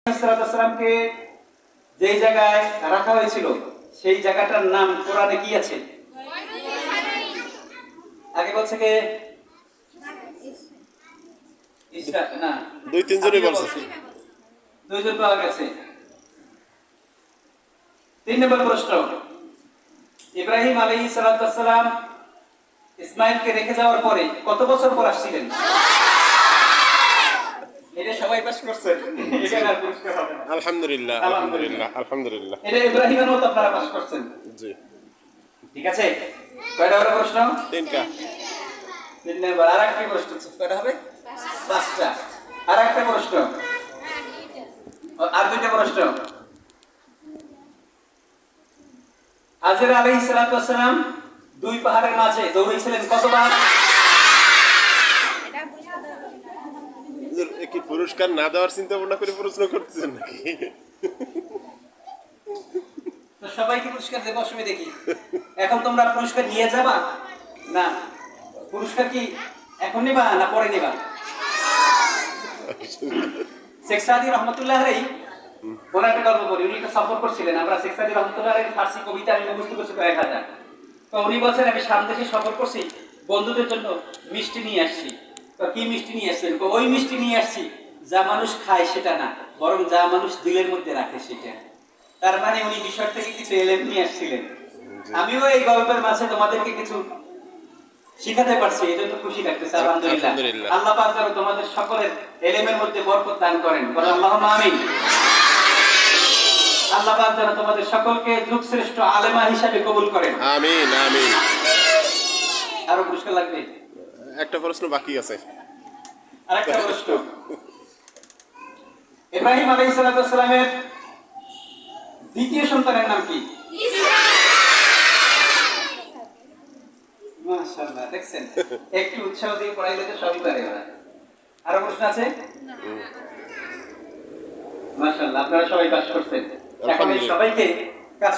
সালামকে যেই জায়গায় রাখা হয়েছিল সেই জায়গাটার নাম কোরআনে কি আছে? আগে বলছে কে? না, দুই তিনজনই বলছে। দুইজন পাওয়া গেছে। 3 নম্বর প্রশ্ন, ইব্রাহিম আলাইহিস সালাম ইসমাইলকে রেখে যাওয়ার পরে কত বছর পর আসছিলেন? এটা সবাই পাস করছেন, এটা আর পুরস্কার হবে না। আলহামদুলিল্লাহ আলহামদুলিল্লাহ আলহামদুলিল্লাহ। এটা ইব্রাহিমের মতো আপনারা পাস করছেন। জি, ঠিক আছে। কয়টা হলো প্রশ্ন? তিনটা। 3 নম্বর। আর একটা প্রশ্ন কয়টা হবে? 5টা। আর একটা প্রশ্ন, আর 2টা প্রশ্ন। হাজের আলাইহিস সালাম 2 পাহাড়ের মাঝে দৌড়েছিলেন কতবার? কি পুরস্কার না দেওয়ার চিন্তা ভাবনা করে প্রশ্ন করতেছেন নাকি? তো সবাইকে পুরস্কার দেব অসময় দেখি। এখন তোমরা পুরস্কার নিয়ে যাবা না? পুরস্কার কি এখন নেবা না পরে নেবা? শেখ সাদি রহমতুল্লাহ আলাইহি ওনার একটা গল্প বলি। উনি একটা সফর করছিলেন। আমরা শেখ সাদি রহমতুল্লাহ আলাইহির ফার্সি কবিতা আমি মুখস্থ করছি কয়েক হাজার। তো উনি বলছেন আমি সামদেশে সফর করছি, বন্ধুদের জন্য মিষ্টি নিয়ে আসছি। তো কি মিষ্টি নিয়ে আসছেন? ওই মিষ্টি নিয়ে আসছি যা মানুষ খায় সেটা না, বরং যা মানুষ দিলের মধ্যে রাখে সেটা। তার মানে উনি বিষয় থেকে কিছু এলেম নিয়ে আসছিলেন। আমিও এই গল্পের মাঝে তোমাদেরকে কিছু শিখাতে পারছি, এই জন্য খুশি লাগতেছে। আলহামদুলিল্লাহ। আল্লাহ পাক যেন তোমাদের সকলের এলেমের মধ্যে বরকত দান করেন। বলো আল্লাহুম্মা আমিন। আল্লাহ পাক যেন তোমাদের সকলকে যুগশ্রেষ্ঠ আলেমা হিসেবে কবুল করেন। আমিন আমিন। আরো পুরস্কার লাগবে? একটা প্রশ্ন বাকি আছে। আরেকটা প্রশ্ন, ইব্রাহিম আলাইহিস সালামের দ্বিতীয় সন্তানের নাম কি? মাশাআল্লাহ, দেখছেন একটু উৎসাহ দিয়ে পড়াইলে তো সবই পারে ওরা। আরো প্রশ্ন আছে? মাশাআল্লাহ, আপনারা সবাই পাস করছেন। এখন সবাইকে কাজ